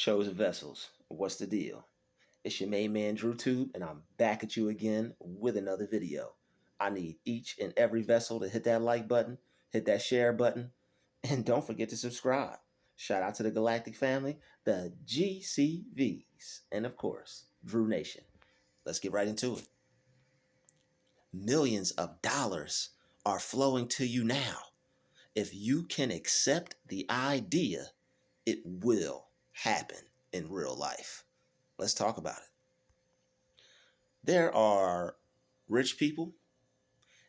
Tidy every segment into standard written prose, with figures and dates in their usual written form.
Chosen vessels, what's the deal? It's your main man Drutube, and I'm back at you again with another video. I need each and every vessel to hit that like button, hit that share button, and don't forget to subscribe. Shout out to the Galactic family, the GCVs, and of course, Drew Nation. Let's get right into it. Millions of dollars are flowing to you now. If you can accept the idea, it will happen in real life. Let's talk about it. There are rich people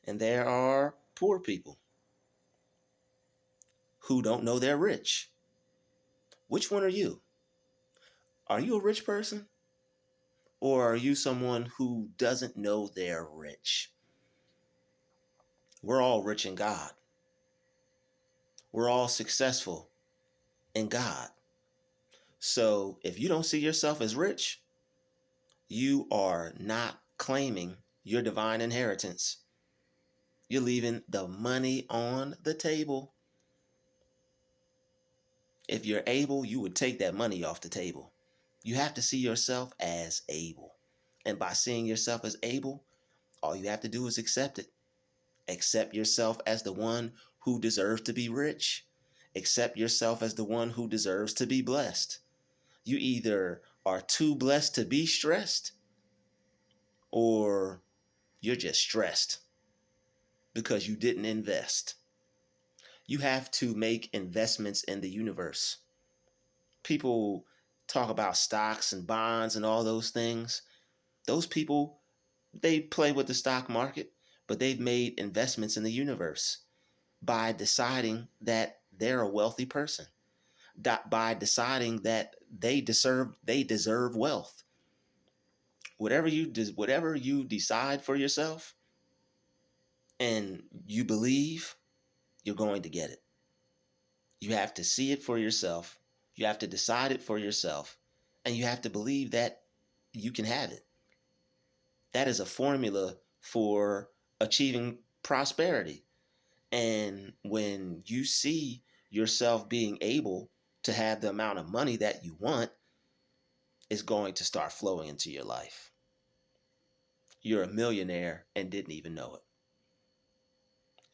and there are poor people who don't know they're rich. Which one are you? Are you a rich person? Or are you someone who doesn't know they're rich? We're all rich in God. We're all successful in God. So if you don't see yourself as rich, you are not claiming your divine inheritance. You're leaving the money on the table. If you're able, you would take that money off the table. You have to see yourself as able. And by seeing yourself as able, all you have to do is accept it. Accept yourself as the one who deserves to be rich. Accept yourself as the one who deserves to be blessed. You either are too blessed to be stressed, or you're just stressed because you didn't invest. You have to make investments in the universe. People talk about stocks and bonds and all those things. Those people, they play with the stock market, but they've made investments in the universe by deciding that they're a wealthy person, by deciding that they deserve wealth. Whatever you decide for yourself and you believe, you're going to get it. You have to see it for yourself. You have to decide it for yourself, and you have to believe that you can have it. That is a formula for achieving prosperity. And when you see yourself being able to have the amount of money that you want, it's going to start flowing into your life. You're a millionaire and didn't even know it.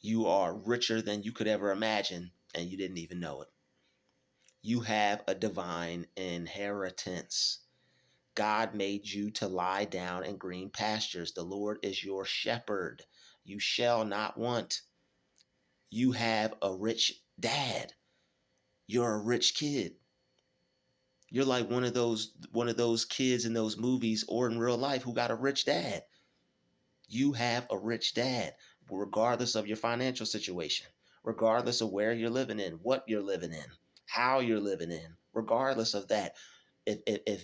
You are richer than you could ever imagine, and you didn't even know it. You have a divine inheritance. God made you to lie down in green pastures. The Lord is your shepherd. You shall not want. You have a rich dad. You're a rich kid. You're like one of those kids in those movies or in real life who got a rich dad. You have a rich dad, regardless of your financial situation, regardless of where you're living in, what you're living in, how you're living in, regardless of that. If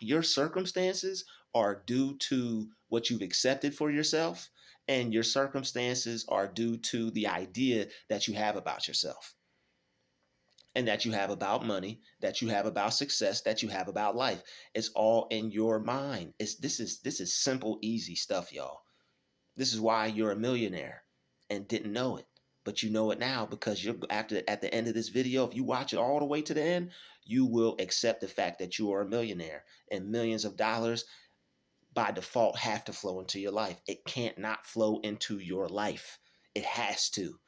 your circumstances are due to what you've accepted for yourself, and your circumstances are due to the idea that you have about yourself, and that you have about money, that you have about success, that you have about life. It's all in your mind. This is simple, easy stuff, y'all. This is why you're a millionaire and didn't know it. But you know it now, because you're at the end of this video, if you watch it all the way to the end, you will accept the fact that you are a millionaire, and millions of dollars by default have to flow into your life. It can't not flow into your life. It has to.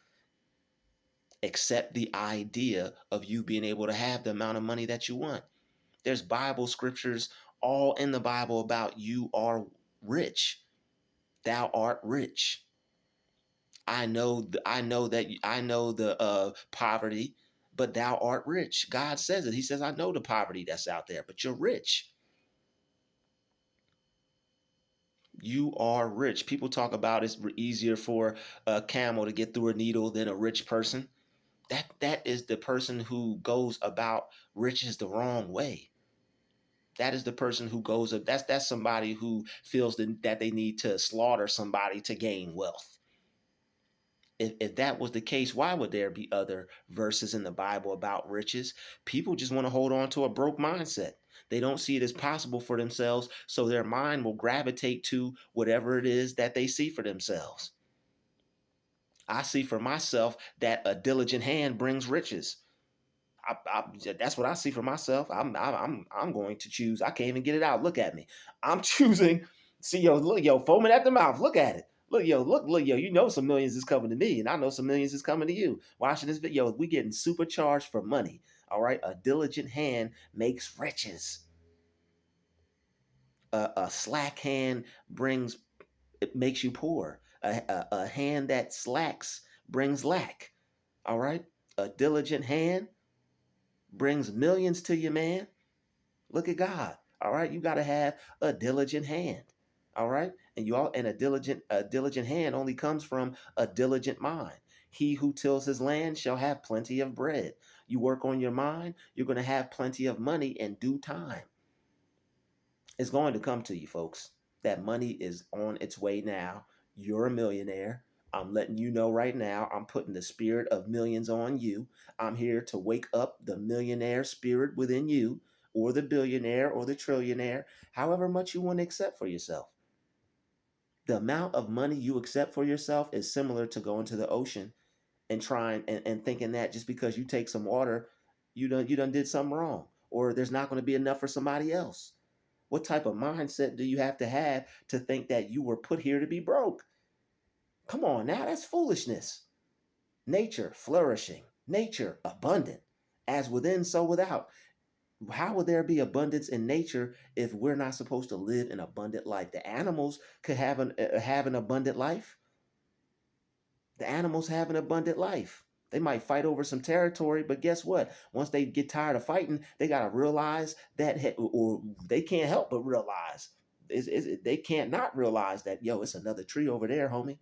Accept the idea of you being able to have the amount of money that you want. There's Bible scriptures all in the Bible about you are rich. Thou art rich. I know the poverty, but thou art rich. God says it. He says, I know the poverty that's out there, but you're rich. You are rich. People talk about it's easier for a camel to get through a needle than a rich person. That is the person who goes about riches the wrong way. That is the person who goes up. That's somebody who feels that they need to slaughter somebody to gain wealth. If that was the case, why would there be other verses in the Bible about riches? People just want to hold on to a broke mindset. They don't see it as possible for themselves, so their mind will gravitate to whatever it is that they see for themselves. I see for myself that a diligent hand brings riches. That's what I see for myself. I'm going to choose. I can't even get it out. Look at me. I'm choosing. See, yo, look, yo, foaming at the mouth. Look at it. Look, yo, look, yo. You know some millions is coming to me, and I know some millions is coming to you. Watching this video, we getting supercharged for money. All right, a diligent hand makes riches. A slack hand brings it makes you poor. A hand that slacks brings lack. All right, a diligent hand brings millions to you, man. Look at God. All right, you got to have a diligent hand. All right, and you all and a diligent hand only comes from a diligent mind. He who tills his land shall have plenty of bread. You work on your mind, you're going to have plenty of money in due time. It's going to come to you, folks. That money is on its way now. You're a millionaire. I'm letting you know right now, I'm putting the spirit of millions on you. I'm here to wake up the millionaire spirit within you, or the billionaire, or the trillionaire, however much you want to accept for yourself. The amount of money you accept for yourself is similar to going to the ocean and trying and thinking that just because you take some water, you done did something wrong, or there's not going to be enough for somebody else. What type of mindset do you have to think that you were put here to be broke? Come on now, that's foolishness. Nature flourishing, nature abundant, as within, so without. How would there be abundance in nature if we're not supposed to live an abundant life? The animals could have an abundant life. The animals have an abundant life. They might fight over some territory, but guess what? Once they get tired of fighting, they got to realize that, or they can't help but realize, they can't not realize that, yo, it's another tree over there, homie.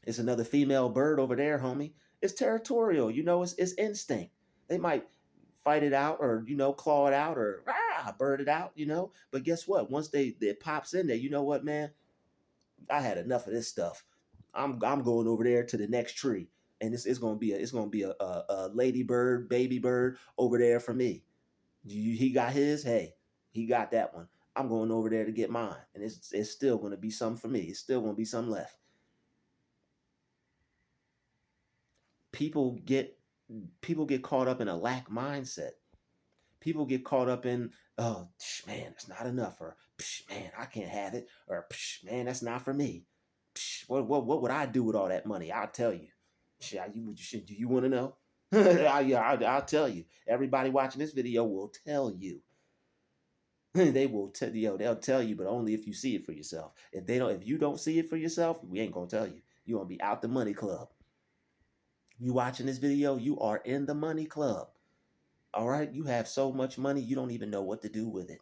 It's another female bird over there, homie. It's territorial, it's instinct. They might fight it out, or, claw it out, or bird it out, But guess what? Once it pops in there, you know what, man? I had enough of this stuff. I'm going over there to the next tree, and it's gonna be a ladybird, baby bird over there for me. He got his. Hey, he got that one. I'm going over there to get mine, and it's still gonna be some for me. It's still gonna be some left. People get people get caught up in a lack mindset. People get caught up in, oh man, it's not enough, or man, I can't have it, or man, that's not for me. What would I do with all that money? I'll tell you. Do you want to know? I'll tell you. Everybody watching this video will tell you. They will tell you. They'll tell you, but only if you see it for yourself. If you don't see it for yourself, we ain't gonna tell you. You gonna be out the money club. You watching this video, you are in the money club. All right, you have so much money, you don't even know what to do with it.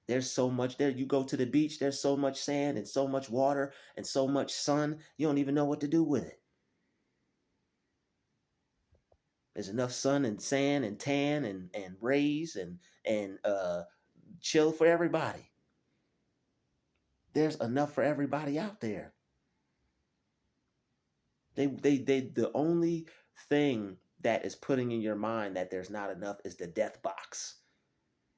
There's so much there. You go to the beach, there's so much sand and so much water and so much sun, you don't even know what to do with it. There's enough sun and sand and tan and rays and chill for everybody. There's enough for everybody out there. The only thing that is putting in your mind that there's not enough is the death box.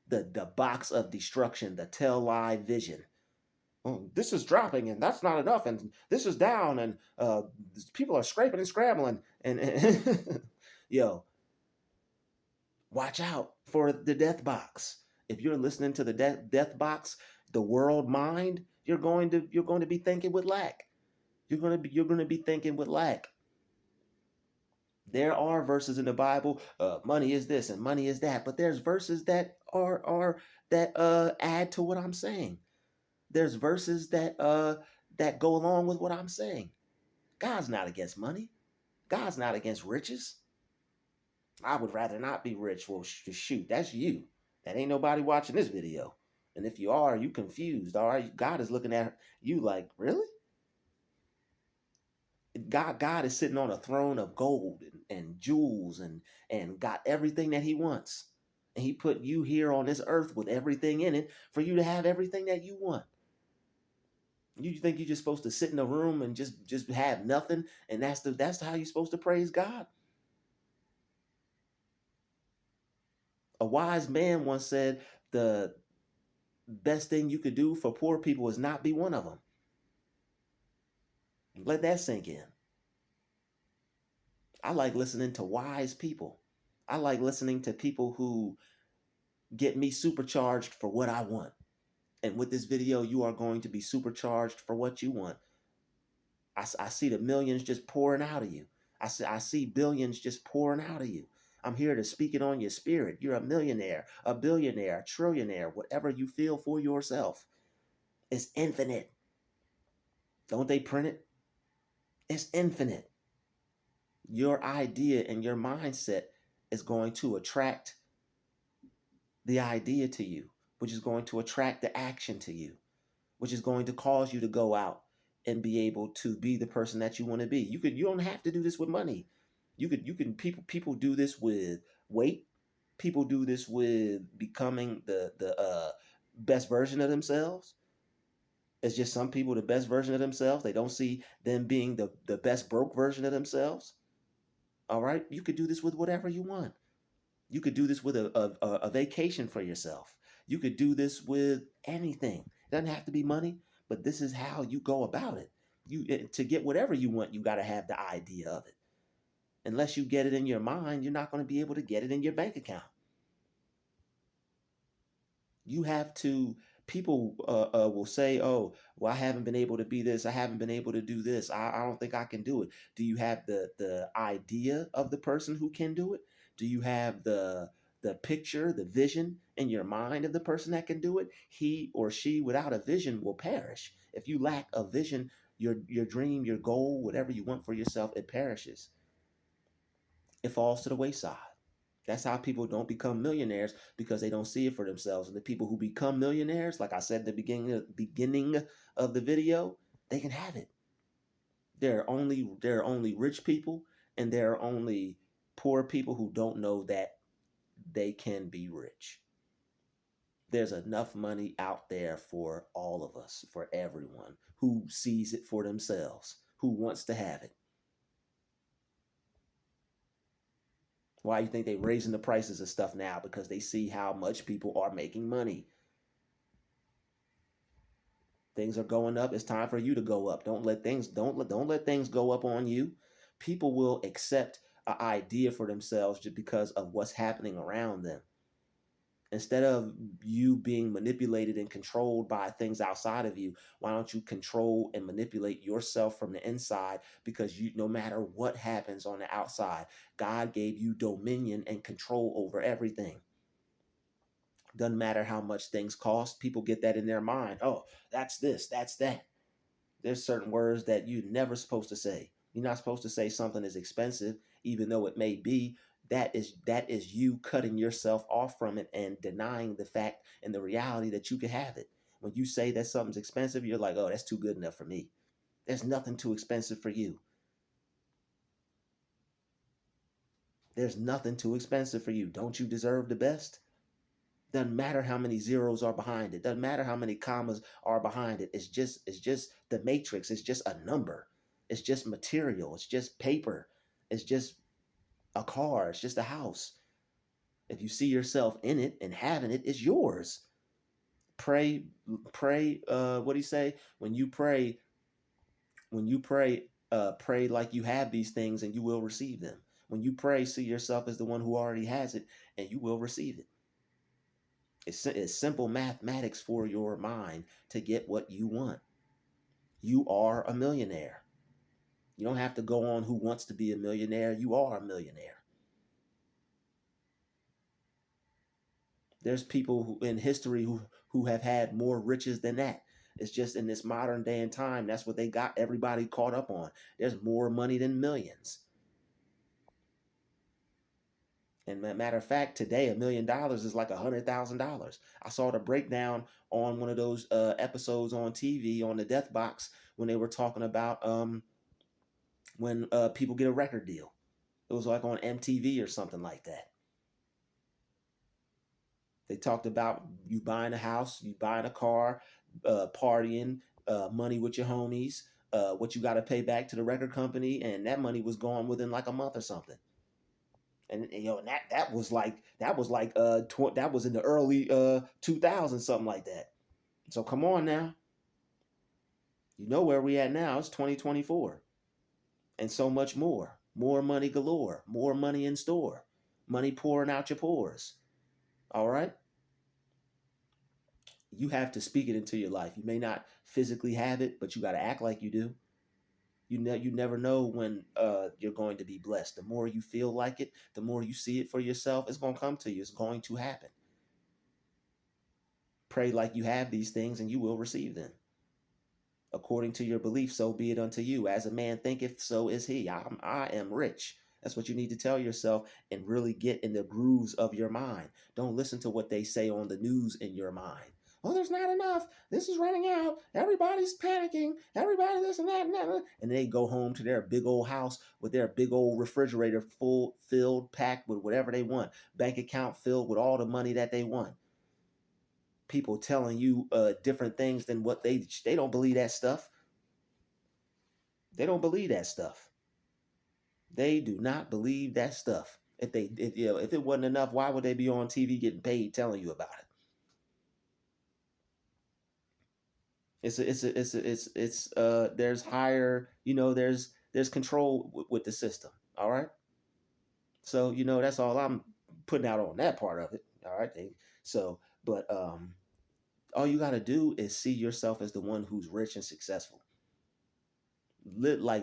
The box of destruction, the tell lie vision. Oh, this is dropping and that's not enough, and this is down, and people are scraping and scrambling, and yo, watch out for the death box. If you're listening to the death box, the world mind, you're going to be thinking with lack. You're going to be thinking with lack. There are verses in the Bible, money is this and money is that, but there's verses that add to what I'm saying. There's verses that go along with what I'm saying. God's not against money. God's not against riches. I would rather not be rich. Well, shoot, that's you. That ain't nobody watching this video. And if you are, you confused. All right, God is looking at you like, really? God is sitting on a throne of gold and jewels and got everything that he wants. And he put you here on this earth with everything in it for you to have everything that you want. You think you're just supposed to sit in a room and just have nothing, and that's how you're supposed to praise God? A wise man once said the best thing you could do for poor people is not be one of them. Let that sink in. I like listening to wise people. I like listening to people who get me supercharged for what I want. And with this video, you are going to be supercharged for what you want. I see the millions just pouring out of you. I see billions just pouring out of you. I'm here to speak it on your spirit. You're a millionaire, a billionaire, a trillionaire, whatever you feel for yourself. It's infinite. Don't they print it? It's infinite. Your idea and your mindset is going to attract the idea to you, which is going to attract the action to you, which is going to cause you to go out and be able to be the person that you want to be. You don't have to do this with money. You can people do this with weight. People do this with becoming the best version of themselves. It's just some people the best version of themselves. They don't see them being the best broke version of themselves. All right, you could do this with whatever you want. You could do this with a vacation for yourself. You could do this with anything. It doesn't have to be money, but this is how you go about it. To get whatever you want, you got to have the idea of it. Unless you get it in your mind, you're not going to be able to get it in your bank account. You have to. People will say, "Oh, well, I haven't been able to be this. I haven't been able to do this. I don't think I can do it." Do you have the idea of the person who can do it? Do you have the picture, the vision in your mind of the person that can do it? He or she without a vision will perish. If you lack a vision, your dream, your goal, whatever you want for yourself, it perishes. It falls to the wayside. That's how people don't become millionaires, because they don't see it for themselves. And the people who become millionaires, like I said at the beginning of the video, they can have it. There are only rich people, and there are only poor people who don't know that they can be rich. There's enough money out there for all of us, for everyone who sees it for themselves, who wants to have it. Why you think they're raising the prices of stuff now? Because they see how much people are making money. Things are going up. It's time for you to go up. Don't let things go up on you. People will accept an idea for themselves just because of what's happening around them. Instead of you being manipulated and controlled by things outside of you, why don't you control and manipulate yourself from the inside? Because no matter what happens on the outside, God gave you dominion and control over everything. Doesn't matter how much things cost. People get that in their mind. Oh, that's this, that's that. There's certain words that you're never supposed to say. You're not supposed to say something is expensive, even though it may be. That is you cutting yourself off from it and denying the fact and the reality that you can have it. When you say that something's expensive, you're like, oh, that's too good enough for me. There's nothing too expensive for you. There's nothing too expensive for you. Don't you deserve the best? Doesn't matter how many zeros are behind it. Doesn't matter how many commas are behind it. It's just the matrix. It's just a number. It's just material. It's just paper. It's just a car. It's just a house. If you see yourself in it and having it, it's yours. Pray, pray. What do you say? Pray like you have these things, and you will receive them. When you pray, see yourself as the one who already has it, and you will receive it. It's simple mathematics for your mind to get what you want. You are a millionaire. You don't have to go on Who Wants to Be a Millionaire. You are a millionaire. There's people in history who have had more riches than that. It's just in this modern day and time, that's what they got everybody caught up on. There's more money than millions. And matter of fact, today $1 million is like $100,000. I saw the breakdown on one of those episodes on TV on the Death Box when they were talking about when people get a record deal. It was like on MTV or something like that. They talked about you buying a house, you buying a car, partying, money with your homies, what you got to pay back to the record company, and that money was gone within like a month or something. And that was in the early 2000s, something like that. So come on now, you know where we at now? It's 2024, and so much more money galore, more money in store, Money pouring out your pores. All right? You have to speak it into your life. You may not physically have it, but you got to act like you do. You never know when you're going to be blessed. The more you feel like it, the more you see it for yourself, it's going to come to you. It's going to happen. Pray like you have these things and you will receive them. According to your belief, so be it unto you. As a man thinketh, so is he. I am rich. That's what you need to tell yourself and really get in the grooves of your mind. Don't listen to what they say on the news in your mind. Oh, there's not enough. This is running out. Everybody's panicking. Everybody this and that and that. And they go home to their big old house with their big old refrigerator full, filled, packed with whatever they want. Bank account filled with all the money that they want. People telling you different things than what they don't believe that stuff. They don't believe that stuff. They do not believe that stuff. If it wasn't enough, why would they be on TV getting paid telling you about it? There's higher, there's control with the system. All right. So, that's all I'm putting out on that part of it. All right. But all you got to do is see yourself as the one who's rich and successful.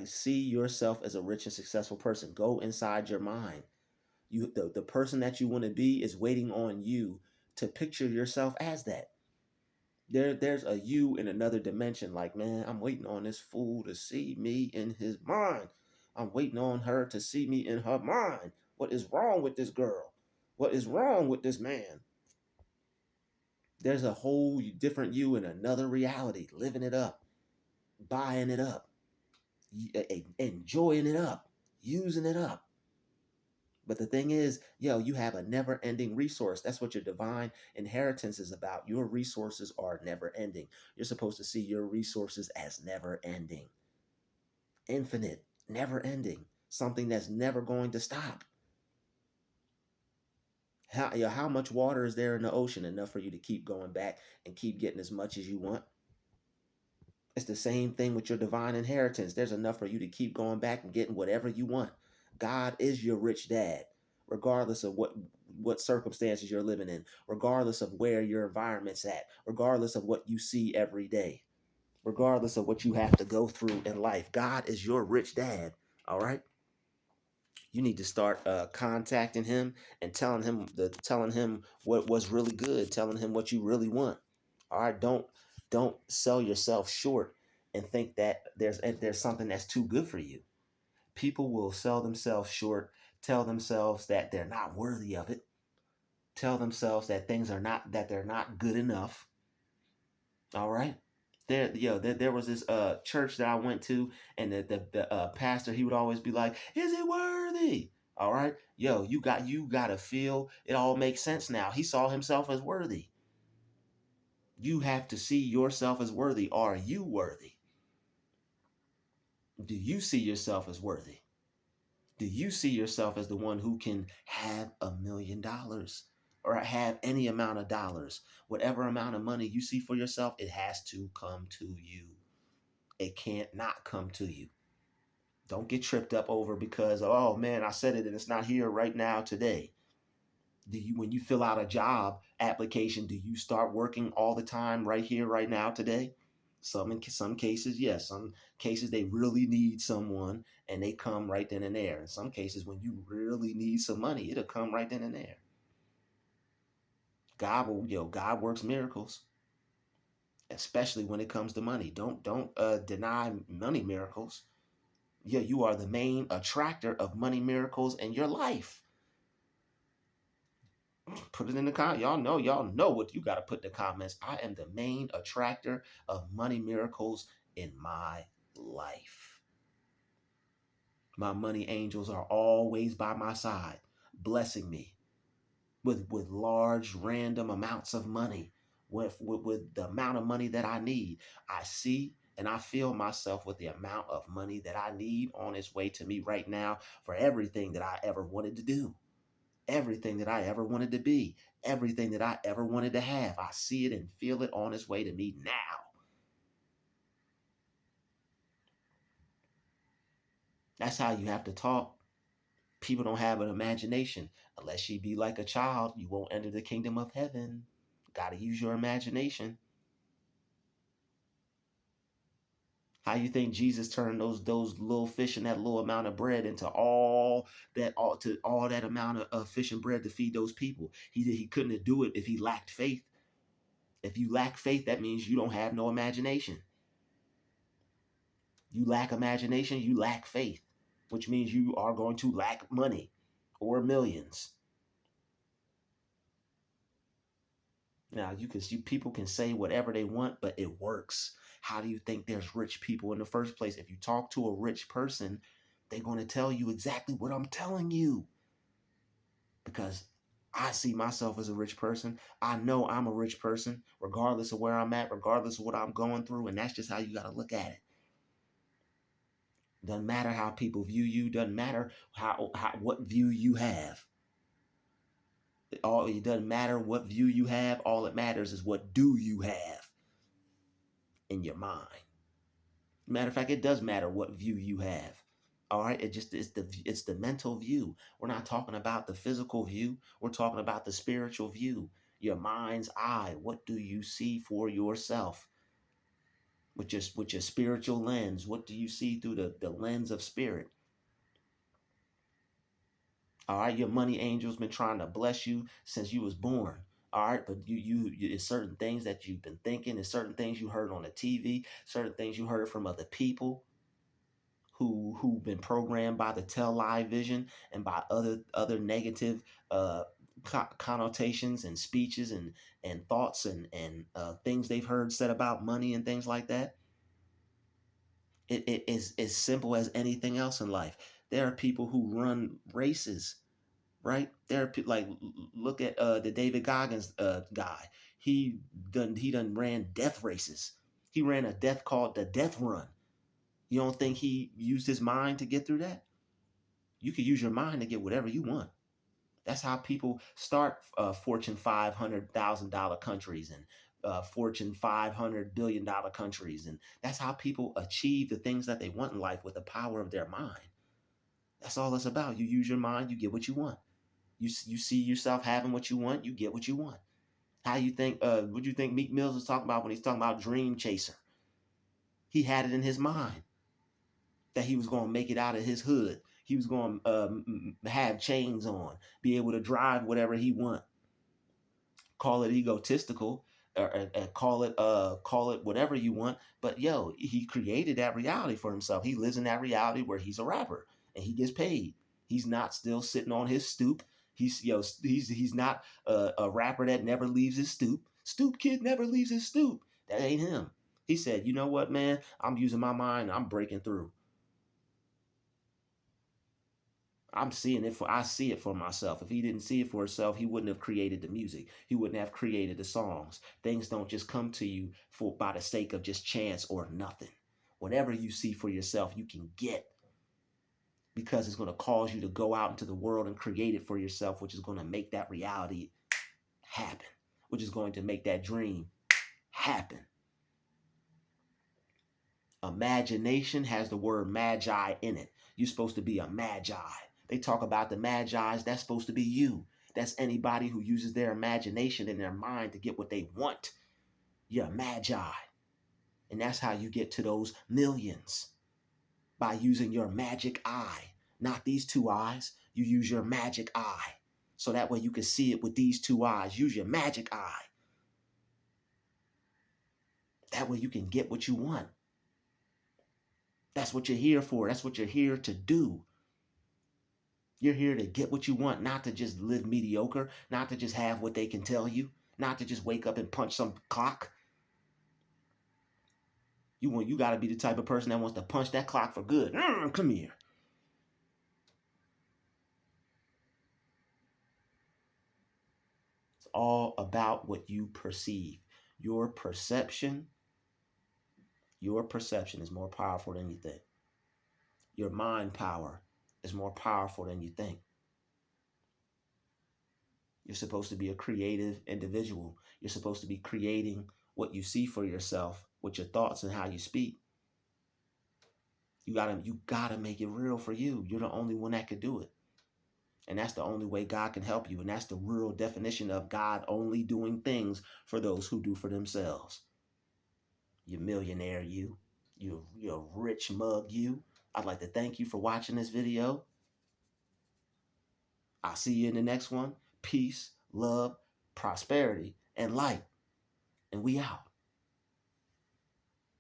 See yourself as a rich and successful person. Go inside your mind. The person that you want to be is waiting on you to picture yourself as that. There's a you in another dimension. Like, man, I'm waiting on this fool to see me in his mind. I'm waiting on her to see me in her mind. What is wrong with this girl? What is wrong with this man? There's a whole different you in another reality, living it up, buying it up, enjoying it up, using it up. But the thing is, you have a never ending resource. That's what your divine inheritance is about. Your resources are never ending. You're supposed to see your resources as never ending, infinite, never ending, something that's never going to stop. How much water is there in the ocean? Enough for you to keep going back and keep getting as much as you want. It's the same thing with your divine inheritance. There's enough for you to keep going back and getting whatever you want. God is your rich dad, regardless of what circumstances you're living in, regardless of where your environment's at, regardless of what you see every day, regardless of what you have to go through in life. God is your rich dad. All right. You need to start contacting him and telling him what was really good, telling him what you really want. All right, don't sell yourself short and think that there's something that's too good for you. People will sell themselves short, tell themselves that they're not worthy of it, tell themselves that they're not good enough. All right. There was this church that I went to, and the pastor, he would always be like, "Is it worthy?" All right, you gotta feel it all makes sense now. He saw himself as worthy. You have to see yourself as worthy. Are you worthy? Do you see yourself as worthy? Do you see yourself as the one who can have $1 million or have any amount of dollars? Whatever amount of money you see for yourself, it has to come to you. It can't not come to you. Don't get tripped up over because, oh man, I said it and it's not here right now today. When you fill out a job application, do you start working all the time right here, right now, today? In some cases, yes. Some cases they really need someone and they come right then and there. In some cases, when you really need some money, it'll come right then and there. God works miracles, especially when it comes to money. Don't deny money miracles. Yeah, you are the main attractor of money miracles in your life. Put it in the comments. Y'all know what you got to put in the comments. I am the main attractor of money miracles in my life. My money angels are always by my side, blessing me with large random amounts of money, with the amount of money that I need. I see and I feel myself with the amount of money that I need on its way to me right now for everything that I ever wanted to do. Everything that I ever wanted to be, everything that I ever wanted to have. I see it and feel it on its way to me now. That's how you have to talk. People don't have an imagination. Unless you be like a child, you won't enter the kingdom of heaven. Got to use your imagination. How you think Jesus turned those little fish and that little amount of bread into all that amount of fish and bread to feed those people? He couldn't do it if he lacked faith. If you lack faith, that means you don't have no imagination. You lack imagination, you lack faith, which means you are going to lack money or millions. Now people can say whatever they want, but it works. How do you think there's rich people in the first place? If you talk to a rich person, they're going to tell you exactly what I'm telling you. Because I see myself as a rich person. I know I'm a rich person, regardless of where I'm at, regardless of what I'm going through. And that's just how you got to look at it. Doesn't matter how people view you. Doesn't matter what view you have. It doesn't matter what view you have. All it matters is what do you have in your mind. Matter of fact, it does matter what view you have. All right, it's the mental view. We're not talking about the physical view. We're talking about the spiritual view. Your mind's eye. What do you see for yourself? With your spiritual lens, what do you see through the lens of spirit? All right, your money angel's been trying to bless you since you was born. All right, but it's certain things that you've been thinking, it's certain things you heard on the TV, certain things you heard from other people who've been programmed by the tell-lie vision and by other negative connotations and speeches and thoughts and things they've heard said about money and things like that. It is as simple as anything else in life. There are people who run races, right? There are like look at the David Goggins guy. He done ran death races. He ran a death called the Death Run. You don't think he used his mind to get through that? You could use your mind to get whatever you want. That's how people start Fortune $500,000 countries and Fortune $500 billion countries, and that's how people achieve the things that they want in life with the power of their mind. That's all it's about. You use your mind, you get what you want. You see yourself having what you want, you get what you want. How you think? What do you think Meek Mills was talking about when he's talking about Dream Chaser? He had it in his mind that he was going to make it out of his hood. He was going to have chains on, be able to drive whatever he want. Call it egotistical, or call it whatever you want. But yo, he created that reality for himself. He lives in that reality where he's a rapper and he gets paid. He's not still sitting on his stoop. He's not a rapper that never leaves his stoop. Stoop kid never leaves his stoop. That ain't him. He said, you know what, man? I'm using my mind. I'm breaking through. I see it for myself. If he didn't see it for himself, he wouldn't have created the music. He wouldn't have created the songs. Things don't just come to you by the sake of just chance or nothing. Whatever you see for yourself, you can get, because it's going to cause you to go out into the world and create it for yourself, which is going to make that reality happen, which is going to make that dream happen. Imagination has the word magi in it. You're supposed to be a magi. They talk about the magi's. That's supposed to be you. That's anybody who uses their imagination and their mind to get what they want. You're a magi. And that's how you get to those millions, by using your magic eye. Not these two eyes. You use your magic eye. So that way you can see it with these two eyes. Use your magic eye. That way you can get what you want. That's what you're here for. That's what you're here to do. You're here to get what you want, not to just live mediocre, not to just have what they can tell you, not to just wake up and punch some clock. You got to be the type of person that wants to punch that clock for good. Come here. It's all about what you perceive. Your perception is more powerful than you think. Your mind power is more powerful than you think. You're supposed to be a creative individual. You're supposed to be creating what you see for yourself with your thoughts and how you speak. You gotta make it real for you. You're the only one that could do it. And that's the only way God can help you. And that's the real definition of God only doing things for those who do for themselves. You millionaire, you. You rich mug, you. I'd like to thank you for watching this video. I'll see you in the next one. Peace, love, prosperity, and light. And we out.